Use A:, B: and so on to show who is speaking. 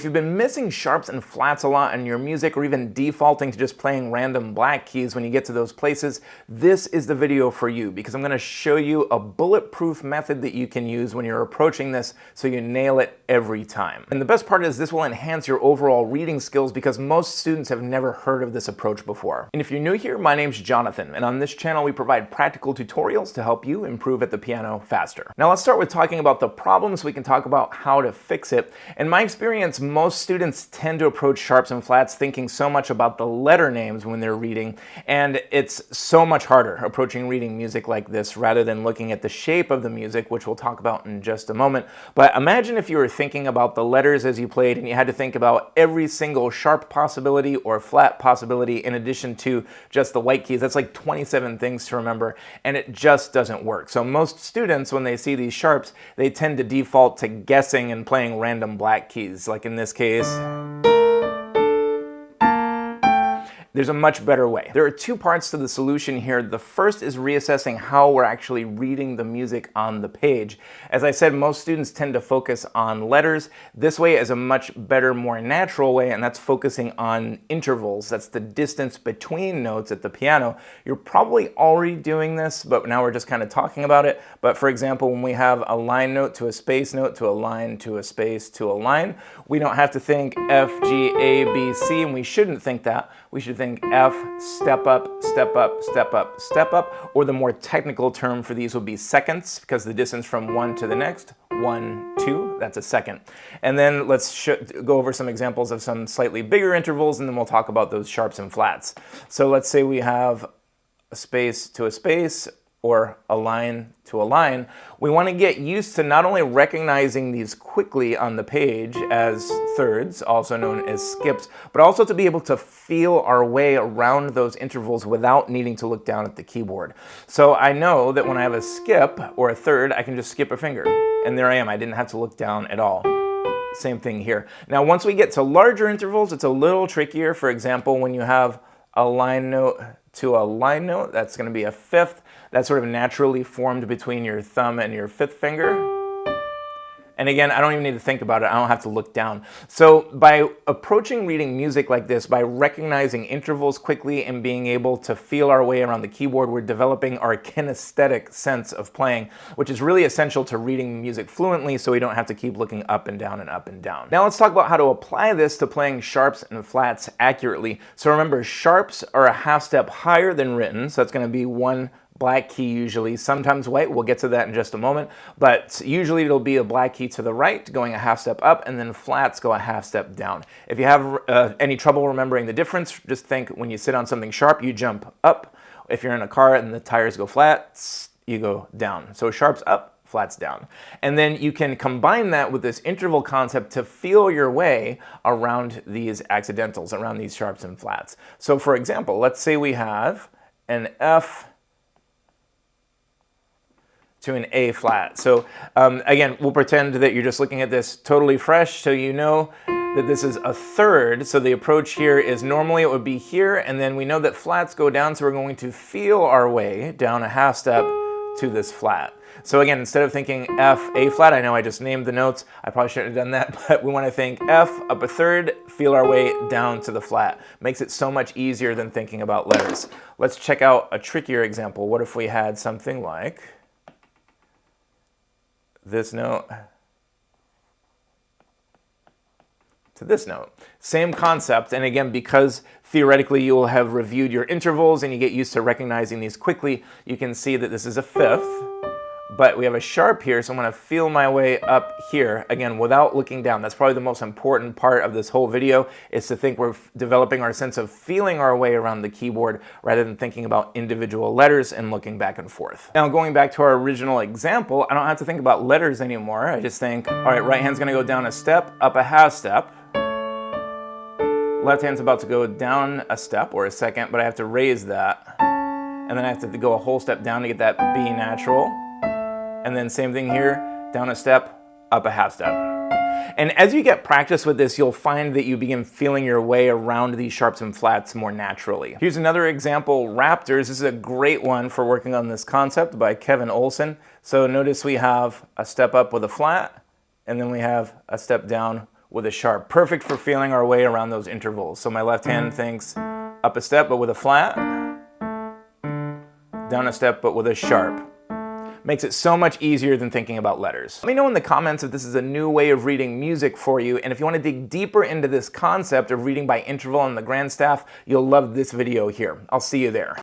A: If you've been missing sharps and flats a lot in your music, or even defaulting to just playing random black keys when you get to those places, this is the video for you, because I'm going to show you a bulletproof method that you can use when you're approaching this so you nail it every time. And the best part is this will enhance your overall reading skills because most students have never heard of this approach before. And if you're new here, my name's Jonathan, and on this channel we provide practical tutorials to help you improve at the piano faster. Now let's start with talking about the problem so we can talk about how to fix it. In my experience, most students tend to approach sharps and flats thinking so much about the letter names when they're reading, and it's so much harder approaching reading music like this rather than looking at the shape of the music, which we'll talk about in just a moment. But imagine if you were thinking about the letters as you played and you had to think about every single sharp possibility or flat possibility in addition to just the white keys. That's like 27 things to remember, and it just doesn't work. So most students, when they see these sharps, they tend to default to guessing and playing random black keys, like in this case. There's a much better way. There are two parts to the solution here. The first is reassessing how we're actually reading the music on the page. As I said, most students tend to focus on letters. This way is a much better, more natural way, and that's focusing on intervals. That's the distance between notes at the piano. You're probably already doing this, but now we're just kind of talking about it. But for example, when we have a line note to a space note to a line to a space to a line, we don't have to think F, G, A, B, C, and we shouldn't think that. We should think F, step up, step up, step up, step up, or the more technical term for these would be seconds, because the distance from one to the next, 1, 2, that's a second. And then let's go over some examples of some slightly bigger intervals, and then we'll talk about those sharps and flats. So let's say we have a space to a space, or a line to a line. We want to get used to not only recognizing these quickly on the page as thirds, also known as skips, but also to be able to feel our way around those intervals without needing to look down at the keyboard. So I know that when I have a skip or a third, I can just skip a finger. And there I am, I didn't have to look down at all. Same thing here. Now once we get to larger intervals, it's a little trickier. For example, when you have a line note to a line note, that's going to be a fifth. That's sort of naturally formed between your thumb and your fifth finger. And again, I don't even need to think about it. I don't have to look down. So by approaching reading music like this, by recognizing intervals quickly and being able to feel our way around the keyboard, we're developing our kinesthetic sense of playing, which is really essential to reading music fluently so we don't have to keep looking up and down and up and down. Now let's talk about how to apply this to playing sharps and flats accurately. So remember, sharps are a half step higher than written, so that's going to be one black key usually, sometimes white, we'll get to that in just a moment, but usually it'll be a black key to the right going a half step up, and then flats go a half step down. If you have any trouble remembering the difference, just think when you sit on something sharp, you jump up. If you're in a car and the tires go flat, you go down. So sharps up, flats down. And then you can combine that with this interval concept to feel your way around these accidentals, around these sharps and flats. So for example, let's say we have an F to an A flat. So again, we'll pretend that you're just looking at this totally fresh, so you know that this is a third. So the approach here is normally it would be here, and then we know that flats go down, so we're going to feel our way down a half step to this flat. So again, instead of thinking F, A flat, I know I just named the notes, I probably shouldn't have done that, but we want to think F up a third, feel our way down to the flat. Makes it so much easier than thinking about letters. Let's check out a trickier example. What if we had something like this note to this note. Same concept, and again, because theoretically you will have reviewed your intervals and you get used to recognizing these quickly, you can see that this is a fifth, but we have a sharp here, so I'm going to feel my way up here, again, without looking down. That's probably the most important part of this whole video, is to think we're developing our sense of feeling our way around the keyboard rather than thinking about individual letters and looking back and forth. Now, going back to our original example, I don't have to think about letters anymore. I just think, all right, right hand's going to go down a step, up a half step. Left hand's about to go down a step or a second, but I have to raise that. And then I have to go a whole step down to get that B natural. And then same thing here, down a step, up a half step. And as you get practice with this, you'll find that you begin feeling your way around these sharps and flats more naturally. Here's another example, Raptors. This is a great one for working on this concept by Kevin Olson. So notice we have a step up with a flat, and then we have a step down with a sharp. Perfect for feeling our way around those intervals. So my left hand thinks up a step but with a flat, down a step but with a sharp. Makes it so much easier than thinking about letters. Let me know in the comments if this is a new way of reading music for you, and if you want to dig deeper into this concept of reading by interval on the grand staff, you'll love this video here. I'll see you there.